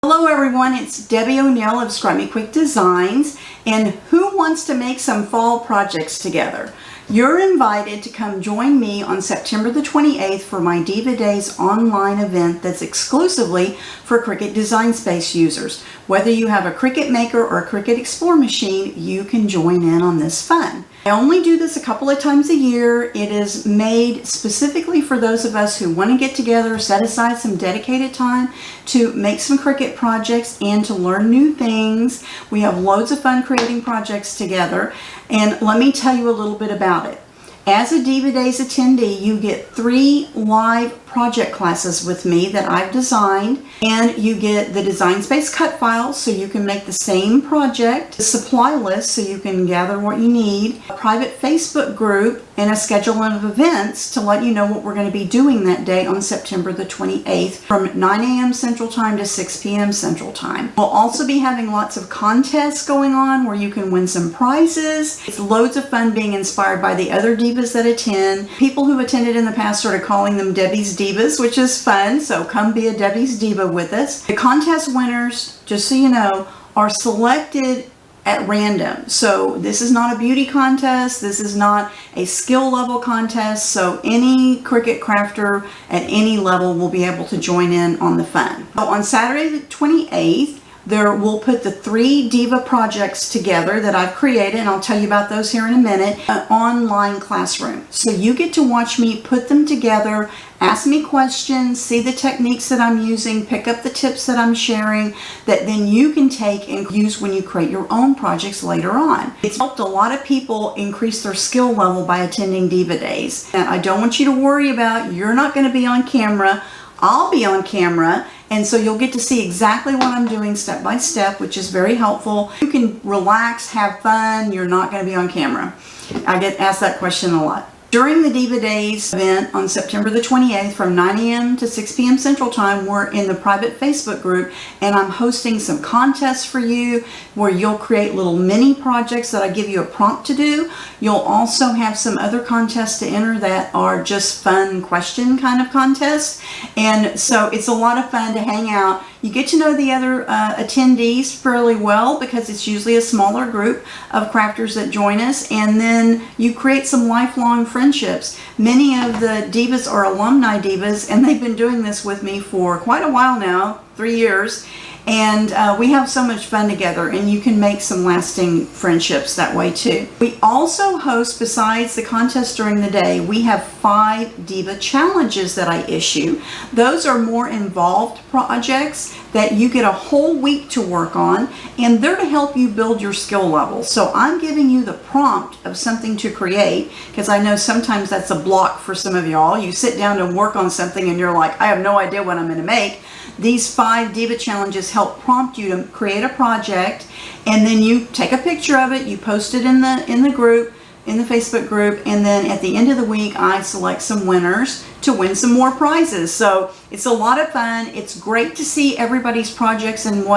Hello everyone, it's Debbie O'Neill of Quick Designs, and who wants to make some fall projects together? You're invited to come join me on September the 28th for my Diva Days online event that's exclusively for Cricut Design Space users. Whether you have a Cricut Maker or a Cricut Explore machine, you can join in on this fun. I only do this a couple of times a year. It is made specifically for those of us who want to get together, set aside some dedicated time to make some Cricut projects and to learn new things. We have loads of fun creating projects together, and let me tell you a little bit about it. As a Diva Days attendee, you get 3 live project classes with me that I've designed, and you get the Design Space cut files so you can make the same project, the supply list so you can gather what you need, a private Facebook group, and a schedule of events to let you know what we're going to be doing that day on September the 28th from 9 a.m. Central Time to 6 p.m. Central Time. We'll also be having lots of contests going on where you can win some prizes. It's loads of fun being inspired by the other divas that attend. People who attended in the past started calling them Debbie's Divas, which is fun, so come be a Debbie's Diva with us. The contest winners, just so you know, are selected at random. So this is not a beauty contest, this is not a skill level contest, so any Cricut crafter at any level will be able to join in on the fun. So on Saturday the 28th, we'll put the 3 Diva projects together that I've created, and I'll tell you about those here in a minute, an online classroom. So you get to watch me put them together, ask me questions, see the techniques that I'm using, pick up the tips that I'm sharing that then you can take and use when you create your own projects later on. It's helped a lot of people increase their skill level by attending Diva Days. And I don't want you to worry about, you're not going to be on camera. I'll be on camera, and so you'll get to see exactly what I'm doing step by step, which is very helpful. You can relax, have fun, you're not going to be on camera. I get asked that question a lot. During the Diva Days event on September the 28th from 9 a.m. to 6 p.m. Central Time, we're in the private Facebook group, and I'm hosting some contests for you where you'll create little mini projects that I give you a prompt to do. You'll also have some other contests to enter that are just fun question kind of contests, and so it's a lot of fun to hang out. You get to know the other attendees fairly well because it's usually a smaller group of crafters that join us, and then you create some lifelong friendships. Many of the divas are alumni divas, and they've been doing this with me for quite a while now, 3 years, and we have so much fun together, and you can make some lasting friendships that way too. We also host, besides the contest during the day, we have 5 Diva Challenges that I issue. Those are more involved projects that you get a whole week to work on, and they're to help you build your skill level. So I'm giving you the prompt of something to create, because I know sometimes that's a block for some of y'all. You sit down to work on something and you're like, I have no idea what I'm going to make. These 5 Diva Challenges help prompt you to create a project, and then you take a picture of it, you post it in the group, in the Facebook group, and then at the end of the week I select some winners to win some more prizes. So it's a lot of fun. It's great to see everybody's projects and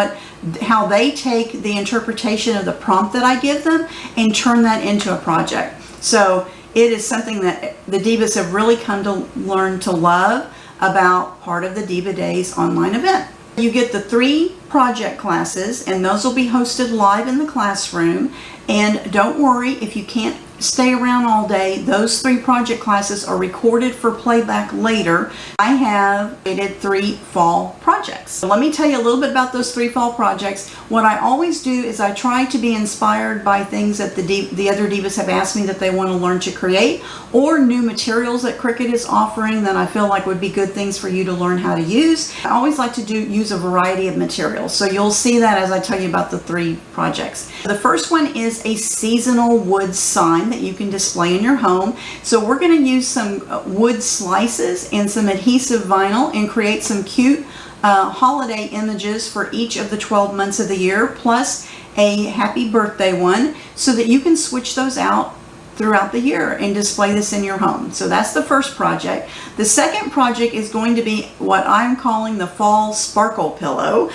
how they take the interpretation of the prompt that I give them and turn that into a project. So it is something that the divas have really come to learn to love about part of the Diva Days online event. You get the 3 project classes, and those will be hosted live in the classroom. And don't worry if you can't stay around all day. Those 3 project classes are recorded for playback later. I have created 3 fall projects. So let me tell you a little bit about those 3 fall projects. What I always do is I try to be inspired by things that the other divas have asked me that they want to learn to create, or new materials that Cricut is offering that I feel like would be good things for you to learn how to use. I always like to use a variety of materials, so you'll see that as I tell you about the 3 projects. The first one is a seasonal wood sign that you can display in your home. So we're going to use some wood slices and some adhesive vinyl and create some cute holiday images for each of the 12 months of the year, plus a happy birthday one, so that you can switch those out throughout the year and display this in your home. So that's the first project. The second project is going to be what I'm calling the Fall Sparkle Pillow.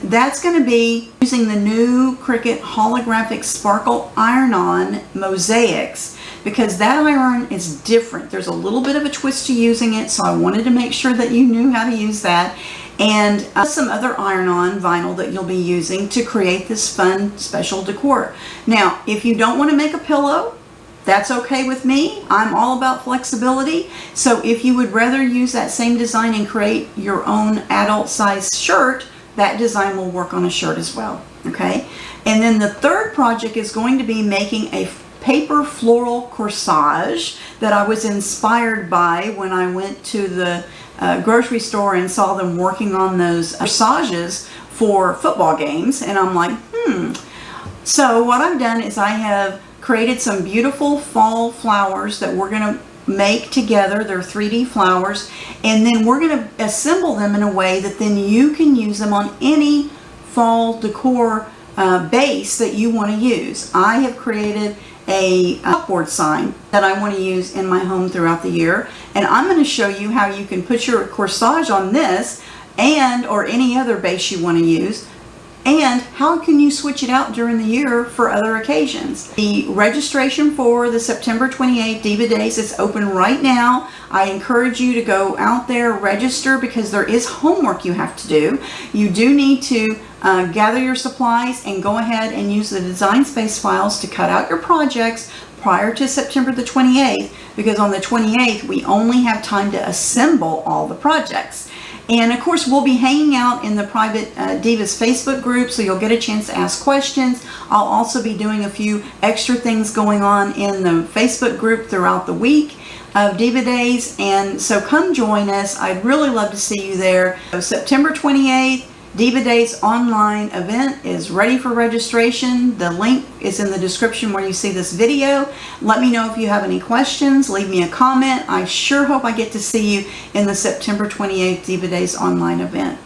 That's going to be using the new Cricut holographic sparkle iron-on mosaics, because that iron is different. There's a little bit of a twist to using it, so I wanted to make sure that you knew how to use that. and some other iron-on vinyl that you'll be using to create this fun special decor. Now, if you don't want to make a pillow, that's okay with me. I'm all about flexibility. So if you would rather use that same design and create your own adult size shirt, that design will work on a shirt as well, okay? And then the third project is going to be making a paper floral corsage that I was inspired by when I went to the grocery store and saw them working on those corsages for football games. And I'm like, So what I've done is I have created some beautiful fall flowers that we're going to make together. They're 3D flowers, and then we're going to assemble them in a way that then you can use them on any fall decor base that you want to use. I have created a chalkboard sign that I want to use in my home throughout the year, and I'm going to show you how you can put your corsage on this and or any other base you want to use, and how can you switch it out during the year for other occasions. The registration for the September 28th Diva Days is open right now. I encourage you to go out there, register, because there is homework you have to do. You do need to gather your supplies and go ahead and use the Design Space files to cut out your projects prior to September the 28th, because on the 28th we only have time to assemble all the projects. And of course, we'll be hanging out in the private Divas Facebook group, so you'll get a chance to ask questions. I'll also be doing a few extra things going on in the Facebook group throughout the week of Diva Days, and so come join us. I'd really love to see you there. So September 28th, Diva Days online event is ready for registration. The link is in the description where you see this video. Let me know if you have any questions. Leave me a comment. I sure hope I get to see you in the September 28th Diva Days online event.